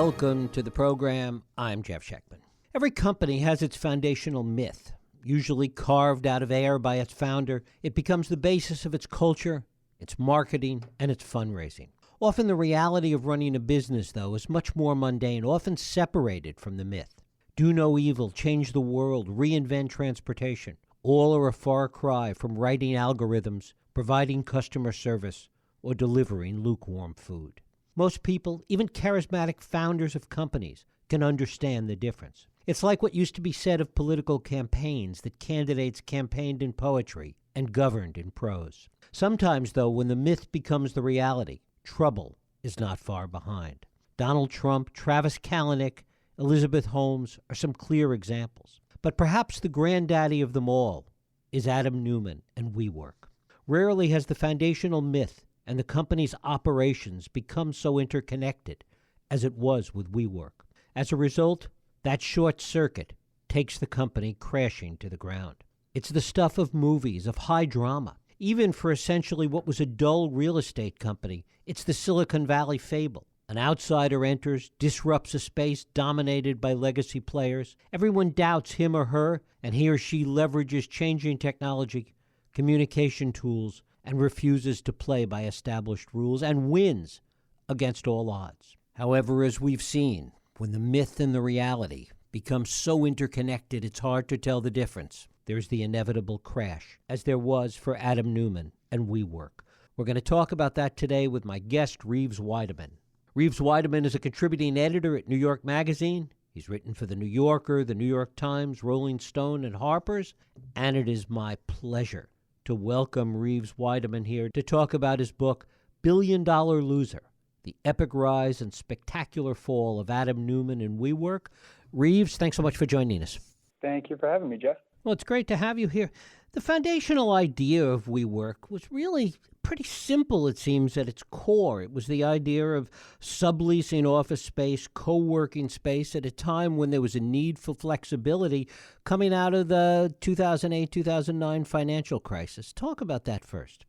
Welcome to the program. I'm Jeff Schechtman. Every company has its foundational myth. Usually carved out of air by its founder, it becomes the basis of its culture, its marketing, and its fundraising. Often the reality of running a business, though, is much more mundane, often separated from the myth. Do no evil, change the world, reinvent transportation. All are a far cry from writing algorithms, providing customer service, or delivering lukewarm food. Most people, even charismatic founders of companies, can understand the difference. It's like what used to be said of political campaigns, that candidates campaigned in poetry and governed in prose. Sometimes, though, when the myth becomes the reality, trouble is not far behind. Donald Trump, Travis Kalanick, Elizabeth Holmes are some clear examples. But perhaps the granddaddy of them all is Adam Neumann and WeWork. Rarely has the foundational myth and the company's operations become so interconnected as it was with WeWork. As a result, that short circuit takes the company crashing to the ground. It's the stuff of movies, of high drama. Even for essentially what was a dull real estate company, it's the Silicon Valley fable. An outsider enters, disrupts a space dominated by legacy players. Everyone doubts him or her, and he or she leverages changing technology, communication tools, and refuses to play by established rules, and wins against all odds. However, as we've seen, when the myth and the reality become so interconnected, it's hard to tell the difference. There's the inevitable crash, as there was for Adam Neumann and WeWork. We're going to talk about that today with my guest, Reeves Wiedeman. Reeves Wiedeman is a contributing editor at New York Magazine. He's written for The New Yorker, The New York Times, Rolling Stone, and Harper's. And it is my pleasure to welcome Reeves Wiedeman here to talk about his book, Billion Dollar Loser, The Epic Rise and Spectacular Fall of Adam Neumann and WeWork. Reeves, thanks so much for joining us. Thank you for having me, Jeff. Well, it's great to have you here. The foundational idea of WeWork was really pretty simple, it seems, at its core. It was the idea of subleasing office space, co-working space at a time when there was a need for flexibility coming out of the 2008-2009 financial crisis. Talk about that first.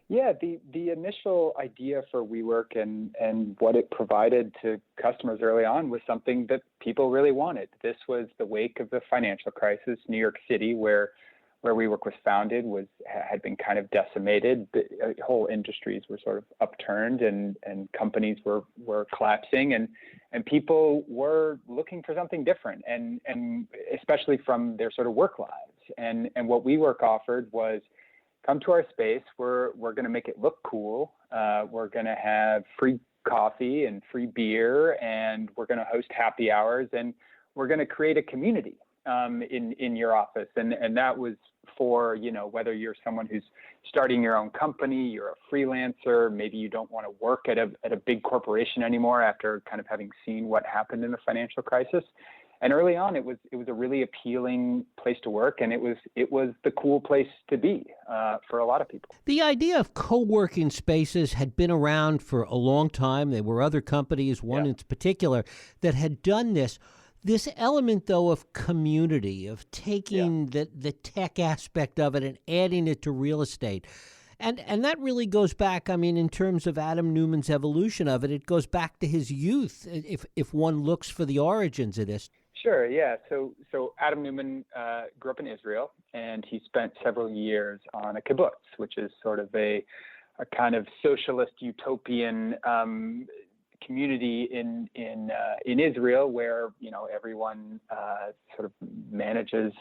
Yeah, the initial idea for WeWork and what it provided to customers early on was something that people really wanted. This was the wake of the financial crisis. New York City, where WeWork was founded, had been kind of decimated. The whole industries were sort of upturned, and companies were collapsing, and people were looking for something different, and especially from their sort of work lives. And what WeWork offered was, come to our space. We're going to make it look cool. We're going to have free coffee and free beer, and we're going to host happy hours, and we're going to create a community in your office. And that was for, whether you're someone who's starting your own company, you're a freelancer, maybe you don't want to work at a big corporation anymore after kind of having seen what happened in the financial crisis. And early on, it was a really appealing place to work, and it was the cool place to be for a lot of people. The idea of co-working spaces had been around for a long time. There were other companies, one in particular, that had done this. This element, though, of community, of taking the tech aspect of it and adding it to real estate. And that really goes back, in terms of Adam Neumann's evolution of it, it goes back to his youth, if one looks for the origins of this. Sure, yeah. So Adam Neumann grew up in Israel, and he spent several years on a kibbutz, which is sort of a kind of socialist utopian community in Israel, where everyone sort of manages.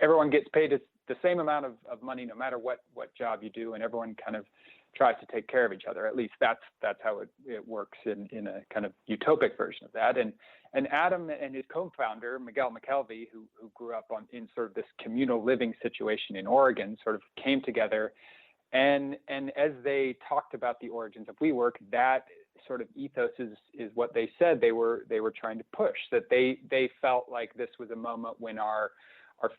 Everyone gets paid the same amount of money, no matter what job you do, and everyone kind of tries to take care of each other. At least that's how it works in a kind of utopic version of that. And Adam and his co-founder Miguel McKelvey, who grew up in sort of this communal living situation in Oregon, sort of came together, and as they talked about the origins of WeWork, that sort of ethos is what they said they were trying to push. That they felt like this was a moment when our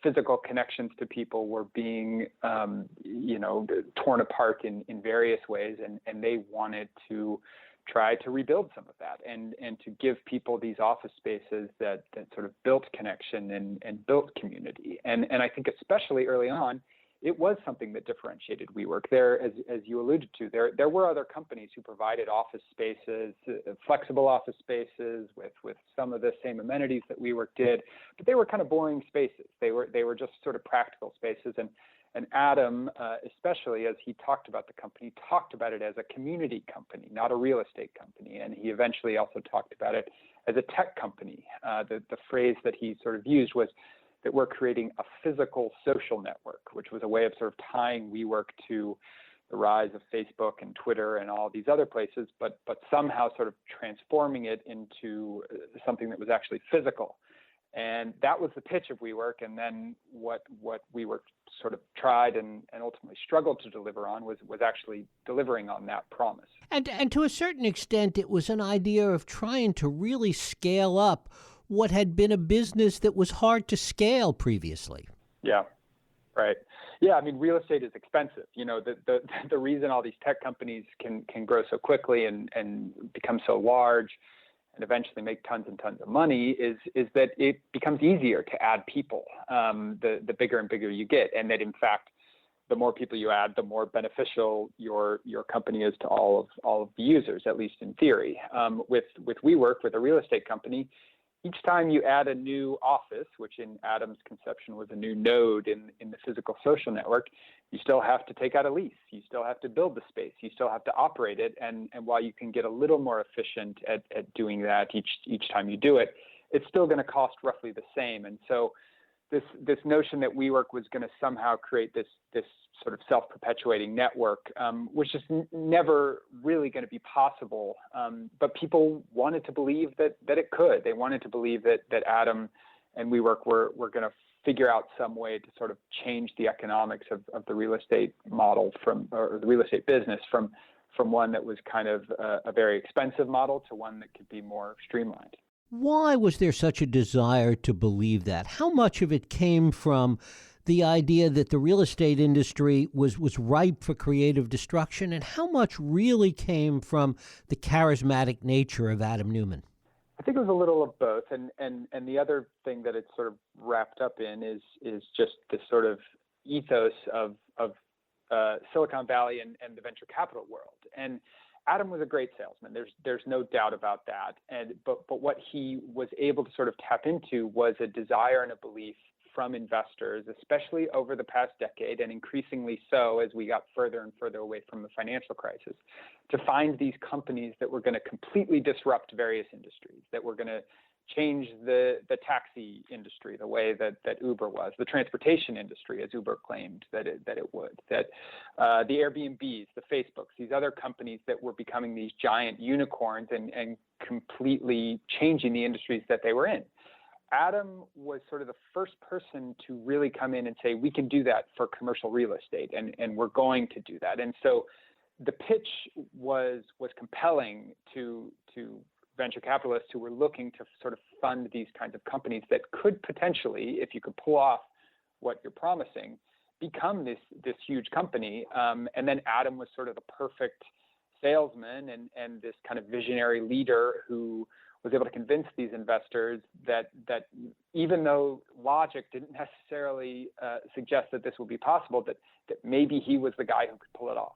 physical connections to people were being, torn apart in various ways, and they wanted to try to rebuild some of that and to give people these office spaces that sort of built connection and built community. And I think especially early on, it was something that differentiated WeWork. There, as you alluded to, there were other companies who provided office spaces, flexible office spaces with some of the same amenities that WeWork did, but they were kind of boring spaces. They were just sort of practical spaces. And Adam, especially as he talked about the company, talked about it as a community company, not a real estate company. And he eventually also talked about it as a tech company. The phrase that he sort of used was that we're creating a physical social network, which was a way of sort of tying WeWork to the rise of Facebook and Twitter and all these other places, but somehow sort of transforming it into something that was actually physical. And that was the pitch of WeWork. And then what WeWork sort of tried and ultimately struggled to deliver on was actually delivering on that promise. And to a certain extent, it was an idea of trying to really scale up what had been a business that was hard to scale previously. Yeah, right. Yeah, I mean, real estate is expensive. You know, the reason all these tech companies can grow so quickly and become so large and eventually make tons and tons of money is that it becomes easier to add people the bigger and bigger you get, and that in fact, the more people you add, the more beneficial your company is to all of the users, at least in theory. With WeWork, with a real estate company, each time you add a new office, which in Adam's conception was a new node in the physical social network, you still have to take out a lease. You still have to build the space. You still have to operate it. And while you can get a little more efficient at doing that each time you do it, it's still going to cost roughly the same. And so this notion that WeWork was going to somehow create this sort of self-perpetuating network was just never really going to be possible. But people wanted to believe that it could. They wanted to believe that Adam and WeWork were going to figure out some way to sort of change the economics of the real estate model or the real estate business from one that was kind of a very expensive model to one that could be more streamlined. Why was there such a desire to believe that? How much of it came from the idea that the real estate industry was ripe for creative destruction, and how much really came from the charismatic nature of Adam Neumann? I think it was a little of both, and the other thing that it's sort of wrapped up in is just this sort of ethos of Silicon Valley and the venture capital world. And Adam was a great salesman. There's no doubt about that. But what he was able to sort of tap into was a desire and a belief from investors, especially over the past decade, and increasingly so as we got further and further away from the financial crisis, to find these companies that were going to completely disrupt various industries, that were going to change the taxi industry the way that Uber was, the transportation industry as Uber claimed that it would, that the Airbnbs, the Facebooks, these other companies that were becoming these giant unicorns and completely changing the industries that they were in. Adam was sort of the first person to really come in and say, we can do that for commercial real estate, and we're going to do that. And so the pitch was compelling to venture capitalists who were looking to sort of fund these kinds of companies that could potentially, if you could pull off what you're promising, become this huge company. And then Adam was sort of the perfect salesman and this kind of visionary leader who was able to convince these investors that even though logic didn't necessarily suggest that this would be possible, that maybe he was the guy who could pull it off.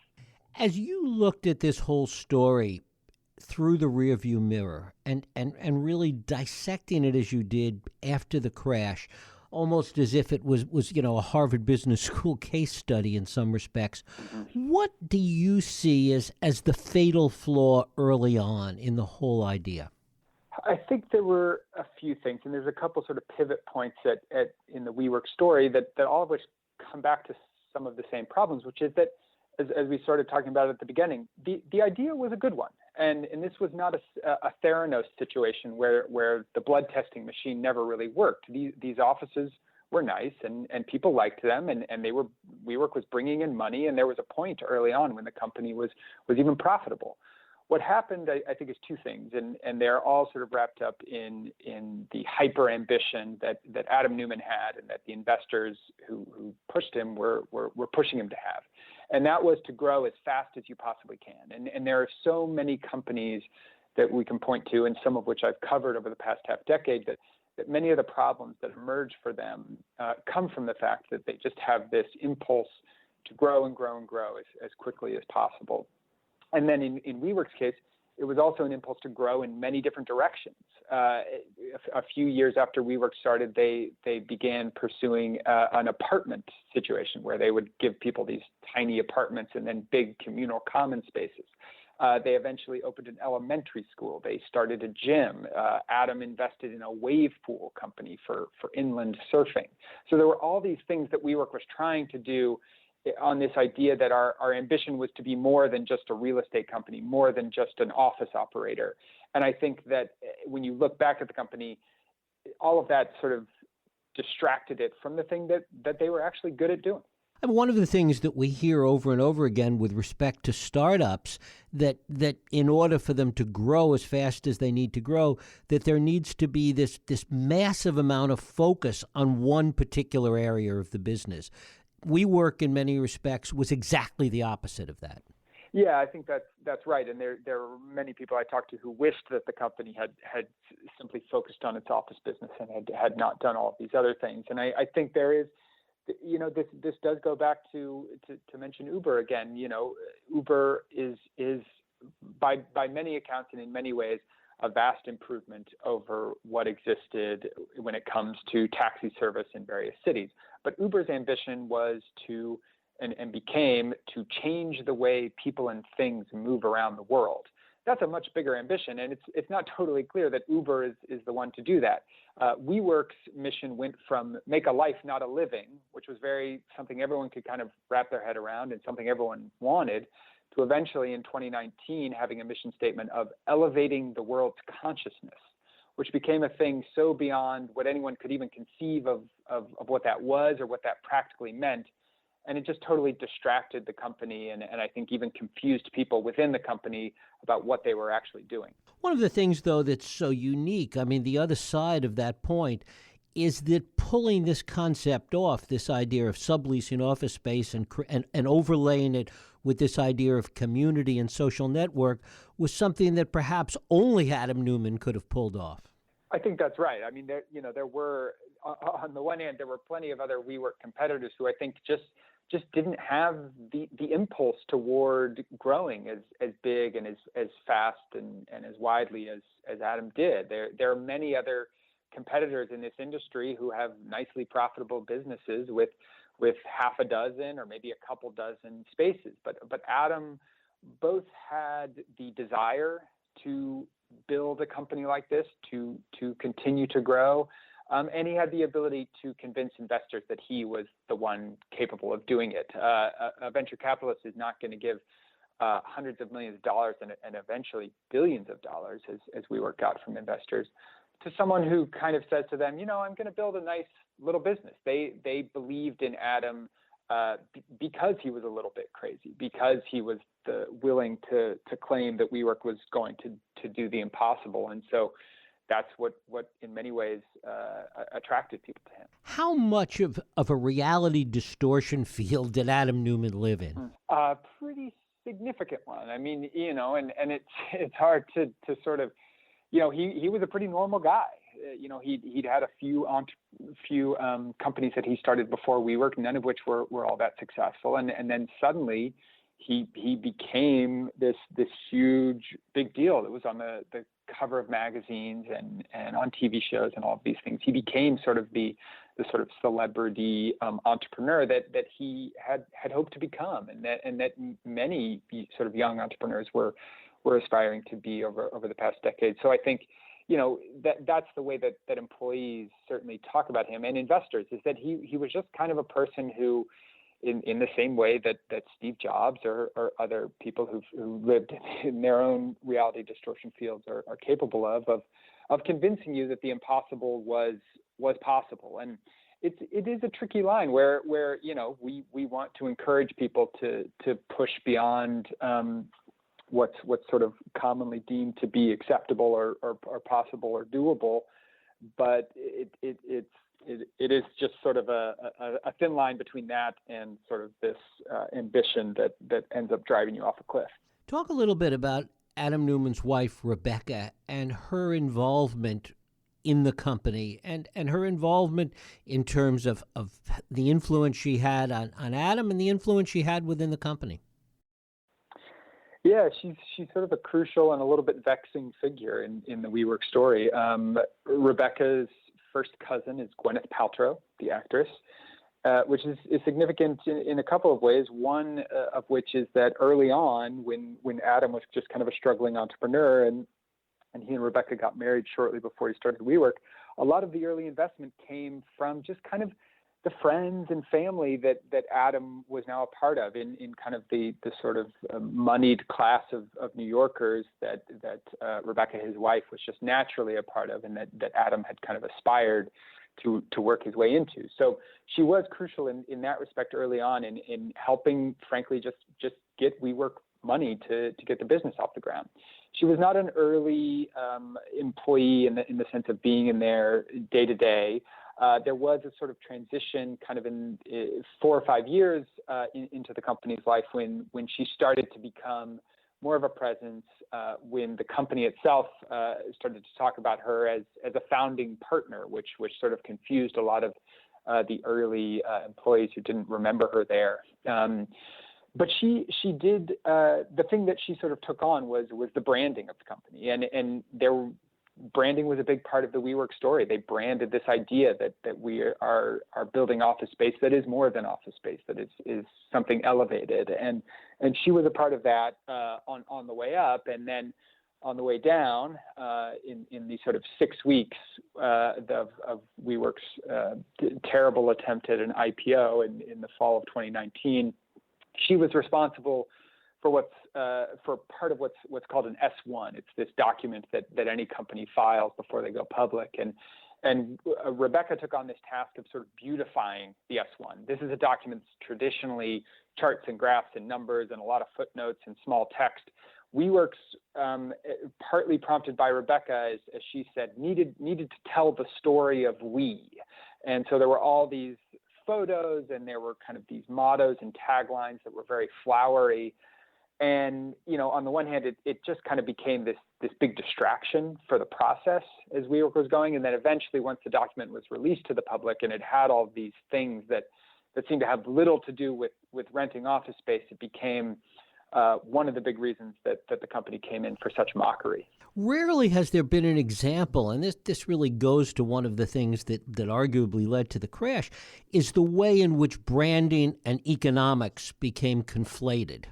As you looked at this whole story through the rearview mirror and really dissecting it as you did after the crash, almost as if it was a Harvard Business School case study in some respects, what do you see as the fatal flaw early on in the whole idea? I think there were a few things, and there's a couple sort of pivot points in the WeWork story that all of which come back to some of the same problems, which is that, as we started talking about at the beginning, the idea was a good one. And this was not a Theranos situation where the blood testing machine never really worked. These offices were nice and people liked them, and WeWork was bringing in money, and there was a point early on when the company was even profitable. What happened, I think, is two things, and they're all sort of wrapped up in the hyper ambition that Adam Neumann had, and that the investors who pushed him were pushing him to have, and that was to grow as fast as you possibly can. And there are so many companies that we can point to, and some of which I've covered over the past half decade, that many of the problems that emerge for them come from the fact that they just have this impulse to grow and grow and grow as quickly as possible. And then in WeWork's case, it was also an impulse to grow in many different directions. A few years after WeWork started, they began pursuing an apartment situation where they would give people these tiny apartments and then big communal common spaces. They eventually opened an elementary school. They started a gym. Adam invested in a wave pool company for inland surfing. So there were all these things that WeWork was trying to do on this idea that our ambition was to be more than just a real estate company, more than just an office operator. And I think that when you look back at the company, all of that sort of distracted it from the thing that they were actually good at doing. And one of the things that we hear over and over again with respect to startups, that in order for them to grow as fast as they need to grow, that there needs to be this massive amount of focus on one particular area of the business. WeWork, in many respects, was exactly the opposite of that. Yeah, I think that's right. And there were many people I talked to who wished that the company had simply focused on its office business and had not done all of these other things. And I think there is, this does go back to mention Uber again. Uber is by many accounts and in many ways a vast improvement over what existed when it comes to taxi service in various cities. But Uber's ambition was to, and became, to change the way people and things move around the world. That's a much bigger ambition, and it's not totally clear that Uber is the one to do that. WeWork's mission went from make a life, not a living, which was something everyone could kind of wrap their head around and something everyone wanted, to eventually in 2019 having a mission statement of elevating the world's consciousness, which became a thing so beyond what anyone could even conceive of what that was or what that practically meant. And it just totally distracted the company and I think even confused people within the company about what they were actually doing. One of the things, though, that's so unique, I mean, the other side of that point is that pulling this concept off, this idea of subleasing office space and overlaying it with this idea of community and social network, was something that perhaps only Adam Neumann could have pulled off. I think that's right. I mean, there were, on the one hand, there were plenty of other WeWork competitors who I think just didn't have the impulse toward growing as big and as fast and as widely as Adam did. There are many other competitors in this industry who have nicely profitable businesses with half a dozen or maybe a couple dozen spaces. But Adam both had the desire to build a company like this, to continue to grow, and he had the ability to convince investors that he was the one capable of doing it. A venture capitalist is not going to give hundreds of millions of dollars and eventually billions of dollars, as WeWork got from investors, to someone who kind of says to them, I'm going to build a nice little business. They believed in Adam because he was a little bit crazy, because he was willing to claim that WeWork was going to do the impossible. And so that's what in many ways attracted people to him. How much of a reality distortion field did Adam Neumann live in? Pretty significant one. I mean, and it's hard to sort of, he was a pretty normal guy. He'd had a few companies that he started before WeWork, none of which were all that successful. And then suddenly he became this huge big deal. It was on the cover of magazines and on TV shows and all of these things. He became sort of the sort of celebrity entrepreneur that he had hoped to become, and that many sort of young entrepreneurs were aspiring to be over the past decade. So I think, that's the way that employees certainly talk about him, and investors, is that he was just kind of a person who, in the same way that Steve Jobs or other people who lived in their own reality distortion fields are capable of convincing you that the impossible was possible. And it is a tricky line where we want to encourage people to push beyond what's sort of commonly deemed to be acceptable or possible or doable, but it is just sort of a thin line between that and sort of this ambition that ends up driving you off a cliff. Talk a little bit about Adam Neumann's wife, Rebecca, and her involvement in the company and her involvement in terms of the influence she had on Adam and the influence she had within the company. Yeah, she's sort of a crucial and a little bit vexing figure in the WeWork story. Rebecca's first cousin is Gwyneth Paltrow, the actress, which is significant in a couple of ways. One of which is that early on, when Adam was just kind of a struggling entrepreneur, and he and Rebecca got married shortly before he started WeWork, a lot of the early investment came from just kind of the friends and family that Adam was now a part of in kind of the sort of moneyed class of New Yorkers that Rebecca, his wife, was just naturally a part of, and that Adam had kind of aspired to work his way into. So she was crucial in that respect early on in helping, frankly, just get WeWork money to get the business off the ground. She was not an early employee in the sense of being in there day to day. There was a sort of transition kind of in 4 or 5 years into the company's life when she started to become more of a presence, when the company itself started to talk about her as a founding partner, which sort of confused a lot of the early employees who didn't remember her there. But she did the thing that she sort of took on was the branding of the company, and their branding was a big part of the WeWork story. They branded this idea that we are building office space that is more than office space, that is something elevated, and she was a part of that on the way up, and then on the way down in these sort of 6 weeks of WeWork's terrible attempt at an IPO in the fall of 2019. She was responsible for part of what's called an S1. It's this document that any company files before they go public, and Rebecca took on this task of sort of beautifying the S1. This is a document that's traditionally charts and graphs and numbers and a lot of footnotes and small text. WeWork's, partly prompted by Rebecca, as she said, needed to tell the story of we, and so there were all these photos, and there were kind of these mottos and taglines that were very flowery. And, on the one hand, it just kind of became this big distraction for the process as WeWork was going. And then eventually, once the document was released to the public and it had all these things that seemed to have little to do with renting office space, it became one of the big reasons that the company came in for such mockery. Rarely has there been an example, and this really goes to one of the things that arguably led to the crash, is the way in which branding and economics became conflated.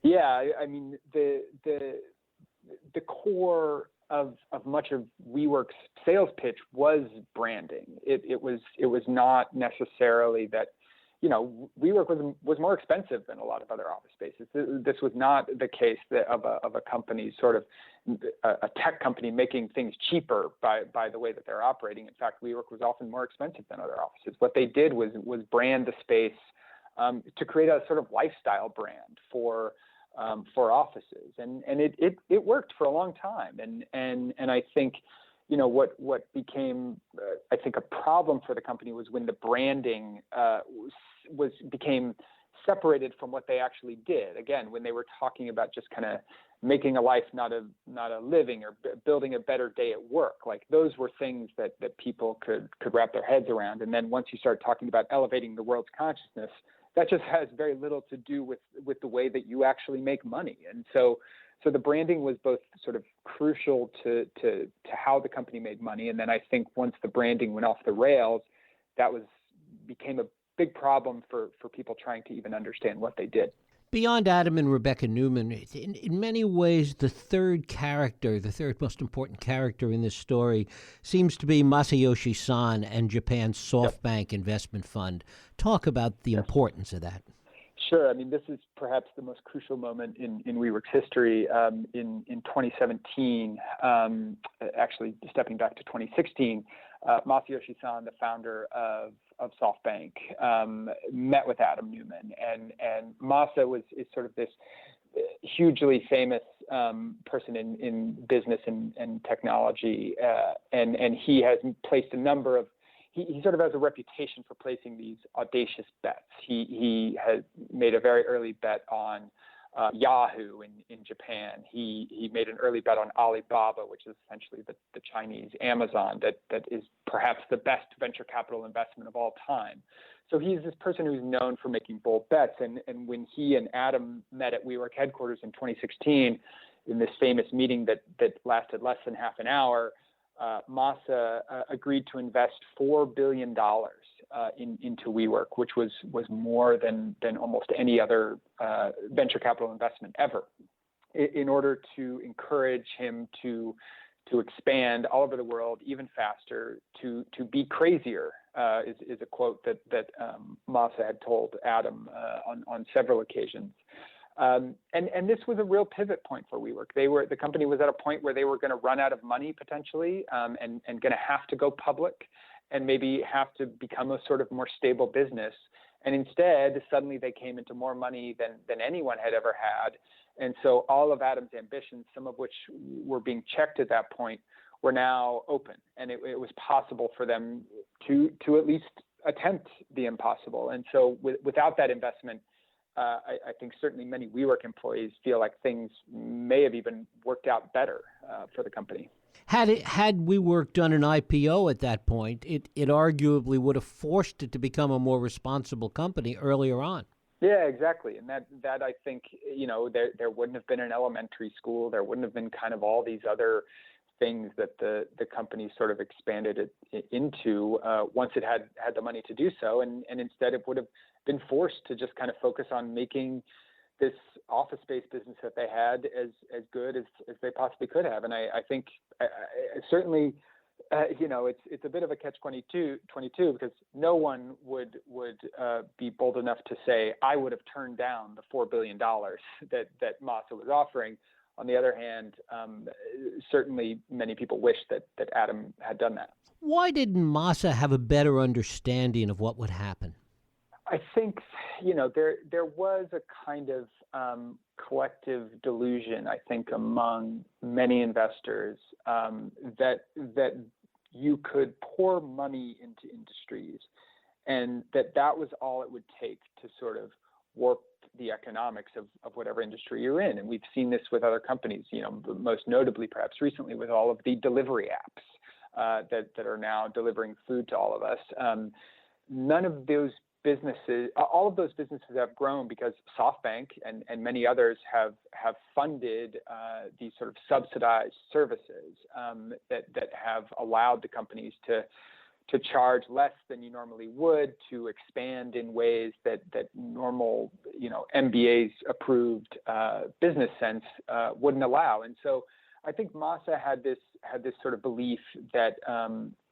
Yeah, I mean, the core of much of WeWork's sales pitch was branding. It was not necessarily that, WeWork was more expensive than a lot of other office spaces. This was not the case of a company, sort of a tech company, making things cheaper by the way that they're operating. In fact, WeWork was often more expensive than other offices. What they did was brand the space to create a sort of lifestyle brand for offices, and it worked for a long time. And I think, what became I think a problem for the company was when the branding became separated from what they actually did. Again, when they were talking about just kind of making a life, not a living, or building a better day at work, like those were things that people could wrap their heads around. And then once you start talking about elevating the world's consciousness, that just has very little to do with the way that you actually make money. And so the branding was both sort of crucial to how the company made money. And then I think once the branding went off the rails, that became a big problem for people trying to even understand what they did. Beyond Adam and Rebecca Neumann, in many ways, the third most important character in this story seems to be Masayoshi Son and Japan's SoftBank investment fund. Talk about the importance of that. Sure. I mean, this is perhaps the most crucial moment in WeWork's history. In 2017, actually stepping back to 2016, Masayoshi Son, the founder of SoftBank, met with Adam Neumann, and Masa is sort of this hugely famous person in business and technology, and he has placed a number of. He sort of has a reputation for placing these audacious bets. He has made a very early bet on Yahoo in Japan. He made an early bet on Alibaba, which is essentially the Chinese Amazon that is perhaps the best venture capital investment of all time. So he's this person who's known for making bold bets. And when he and Adam met at WeWork headquarters in 2016, in this famous meeting that lasted less than half an hour, Masa agreed to invest $4 billion into WeWork, which was more than almost any other venture capital investment ever, in order to encourage him to expand all over the world even faster, to be crazier, is a quote that Masa had told Adam on several occasions. And this was a real pivot point for WeWork. The company was at a point where they were going to run out of money potentially, and going to have to go public, and maybe have to become a sort of more stable business. And instead, suddenly they came into more money than anyone had ever had. And so all of Adam's ambitions, some of which were being checked at that point, were now open. And it was possible for them to at least attempt the impossible. And so without that investment, I think certainly many WeWork employees feel like things may have even worked out better for the company. Had WeWork done an IPO at that point, it arguably would have forced it to become a more responsible company earlier on. Yeah, exactly. And that I think, there wouldn't have been an elementary school. There wouldn't have been kind of all these other things that the company sort of expanded it into once it had the money to do so. And instead it would have been forced to just kind of focus on making this office space business that they had as good as they possibly could have. And I think certainly, it's a bit of a catch-22 because no one would be bold enough to say, I would have turned down the $4 billion that Masa was offering. On the other hand, certainly many people wish that Adam had done that. Why didn't Masa have a better understanding of what would happen? I think, there was a kind of collective delusion, I think, among many investors that you could pour money into industries and that was all it would take to sort of warp the economics of whatever industry you're in. And we've seen this with other companies, most notably perhaps recently with all of the delivery apps that are now delivering food to all of us. None of those businesses, all of those businesses have grown because SoftBank and many others have funded these sort of subsidized services that have allowed the companies to charge less than you normally would, to expand in ways that normal, MBA's approved business sense wouldn't allow. And so I think Masa had this sort of belief that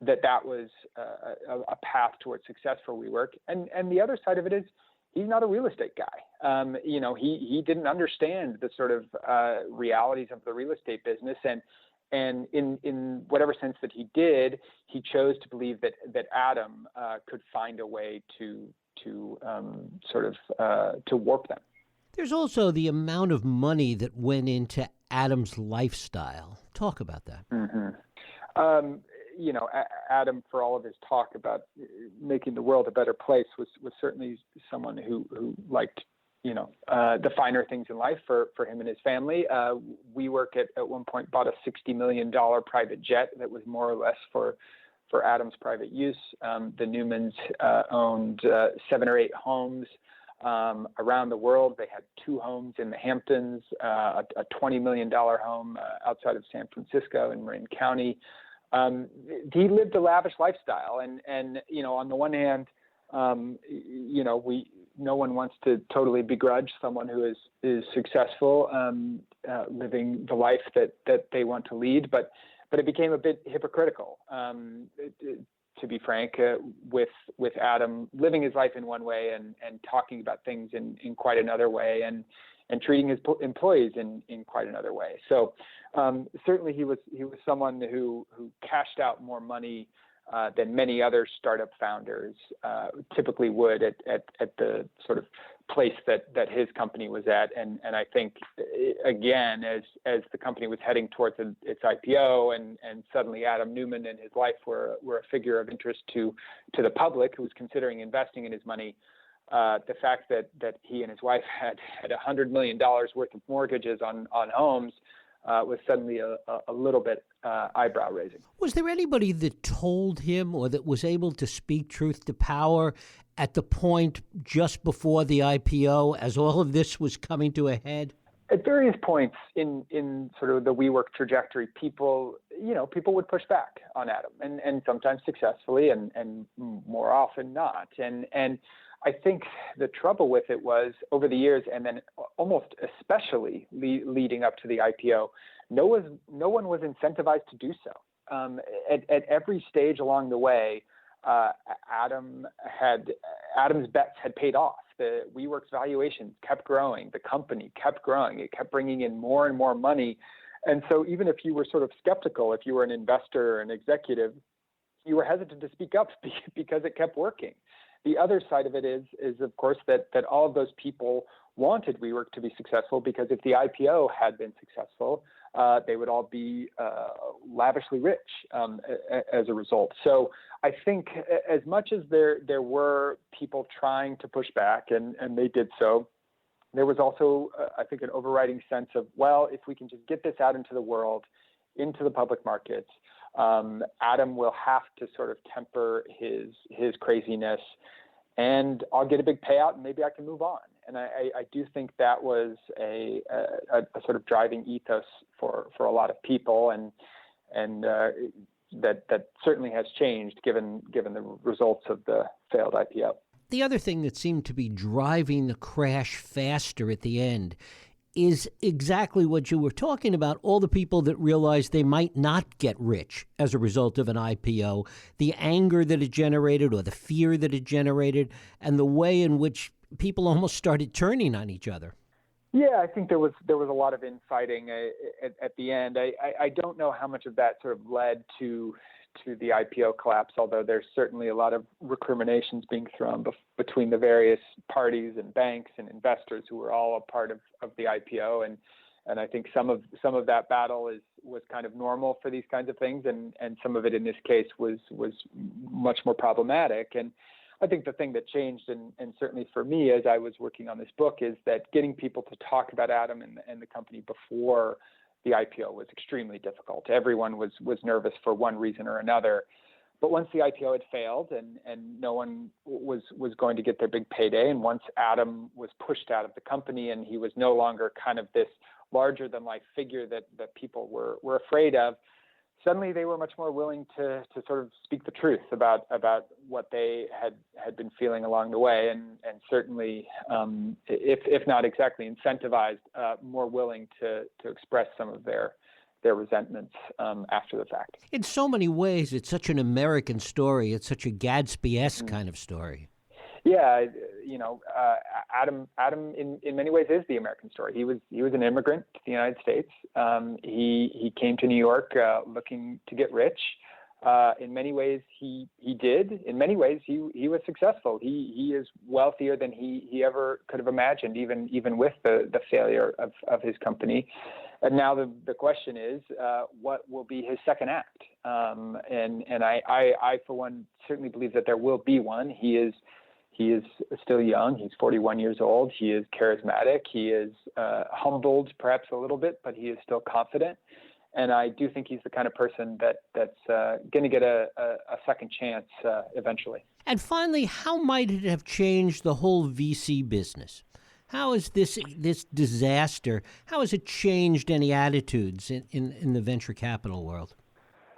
that was a path towards success for WeWork. And the other side of it is he's not a real estate guy. He didn't understand the sort of realities of the real estate business. And in whatever sense that he did, he chose to believe that Adam could find a way to warp them. There's also the amount of money that went into Adam's lifestyle. Talk about that. Mm-hmm. Adam, for all of his talk about making the world a better place, was certainly someone who liked the finer things in life for him and his family. WeWork at one point bought a $60 million private jet that was more or less for Adam's private use. The Neumanns owned 7 or 8 homes around the world. They had 2 homes in the Hamptons, a $20 million home outside of San Francisco in Marin County. He lived a lavish lifestyle, and on the one hand, no one wants to totally begrudge someone who is successful living the life that they want to lead, but it became a bit hypocritical, to be frank, with Adam living his life in one way and talking about things in quite another way, and treating his employees in quite another way. So certainly he was someone who cashed out more money than many other startup founders typically would at the sort of place that his company was at. And I think, again, as the company was heading towards its IPO and suddenly Adam Neumann and his wife were a figure of interest to the public who was considering investing in his money, the fact that he and his wife had $100 million worth of mortgages on homes was suddenly a little bit eyebrow raising. Was there anybody that told him or that was able to speak truth to power at the point just before the IPO as all of this was coming to a head? At various points in sort of the WeWork trajectory, people would push back on Adam, and sometimes successfully, and more often not. And I think the trouble with it was over the years, and then almost especially leading up to the IPO, no one was incentivized to do so. At every stage along the way, Adam's bets had paid off. The WeWork's valuation kept growing. The company kept growing. It kept bringing in more and more money. And so even if you were sort of skeptical, if you were an investor or an executive, you were hesitant to speak up because it kept working. The other side of it is of course, that all of those people wanted WeWork to be successful, because if the IPO had been successful, they would all be lavishly rich as a result. So I think as much as there were people trying to push back, and they did so, there was also, I think, an overriding sense of, well, if we can just get this out into the world, into the public markets, Adam will have to sort of temper his craziness, and I'll get a big payout, and maybe I can move on. And I do think that was a sort of driving ethos for a lot of people, and that certainly has changed given the results of the failed IPO. The other thing that seemed to be driving the crash faster at the end is exactly what you were talking about, all the people that realized they might not get rich as a result of an IPO, the anger that it generated or the fear that it generated, and the way in which people almost started turning on each other. Yeah, I think there was a lot of infighting at the end. I don't know how much of that sort of led to the IPO collapse, although there's certainly a lot of recriminations being thrown between the various parties and banks and investors who were all a part of the IPO. And I think some of that battle was kind of normal for these kinds of things, and some of it in this case was much more problematic. And I think the thing that changed, and certainly for me as I was working on this book, is that getting people to talk about Adam and the company before the IPO was extremely difficult. Everyone was nervous for one reason or another. But once the IPO had failed and no one was going to get their big payday, and once Adam was pushed out of the company and he was no longer kind of this larger than life figure that people were afraid of, suddenly they were much more willing to sort of speak the truth about what they had been feeling along the way, and certainly, if not exactly incentivized, more willing to express some of their resentments after the fact. In so many ways, it's such an American story. It's such a Gatsby-esque kind of story. Yeah, Adam in many ways is the American story. He was an immigrant to the United States. He came to New York looking to get rich. In many ways, he did. In many ways, he was successful. He is wealthier than he ever could have imagined, even with the failure of his company. And now the question is, what will be his second act? And I for one certainly believe that there will be one. He is still young. He's 41 years old. He is charismatic. He is humbled perhaps a little bit, but he is still confident. And I do think he's the kind of person that's going to get a second chance eventually. And finally, how might it have changed the whole VC business? How has this disaster, how has it changed any attitudes in the venture capital world?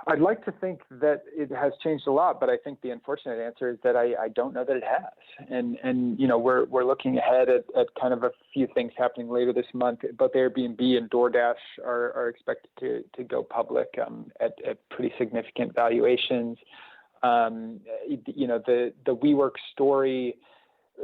I'd like to think that it has changed a lot, but I think the unfortunate answer is that I don't know that it has. And we're looking ahead at kind of a few things happening later this month. Both Airbnb and DoorDash are expected to go public at pretty significant valuations. The WeWork story.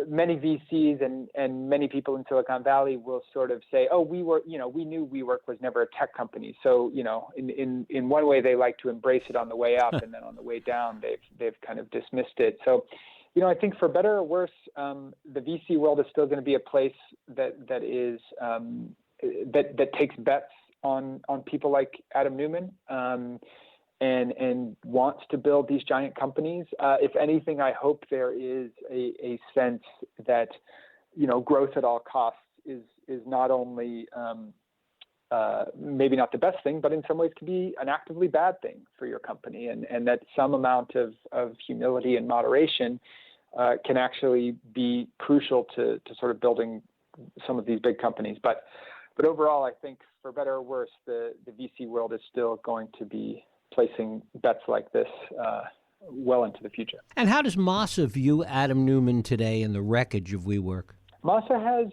Many VCs and many people in Silicon Valley will sort of say, "Oh, we knew WeWork was never a tech company." So, in one way they like to embrace it on the way up, and then on the way down they've kind of dismissed it. So, I think for better or worse, the VC world is still going to be a place that takes bets on people like Adam Neumann. and wants to build these giant companies. If anything, I hope there is a sense that, growth at all costs is not only maybe not the best thing, but in some ways can be an actively bad thing for your company, and that some amount of humility and moderation can actually be crucial to sort of building some of these big companies. But overall, I think for better or worse, the VC world is still going to be placing bets like this well into the future. And how does Masa view Adam Neumann today in the wreckage of WeWork? Masa has,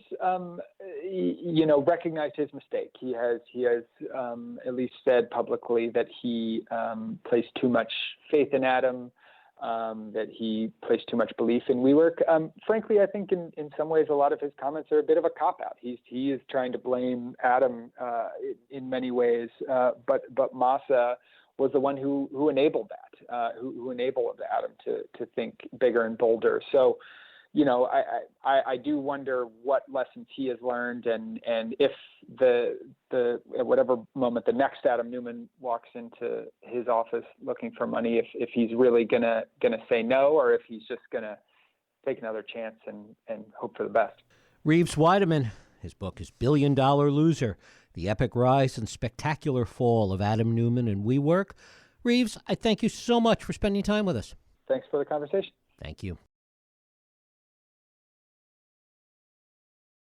recognized his mistake. He has at least said publicly that he placed too much faith in Adam, that he placed too much belief in WeWork. Frankly, I think in some ways a lot of his comments are a bit of a cop-out. He is trying to blame Adam in many ways, but Masa was the one who enabled that, who enabled Adam to think bigger and bolder. So, I do wonder what lessons he has learned, and if at whatever moment the next Adam Neumann walks into his office looking for money, if he's really gonna say no, or if he's just gonna take another chance and hope for the best. Reeves Wiedeman, his book is $1 Billion Loser: The Epic Rise and Spectacular Fall of Adam Neumann and WeWork. Reeves, I thank you so much for spending time with us. Thanks for the conversation. Thank you.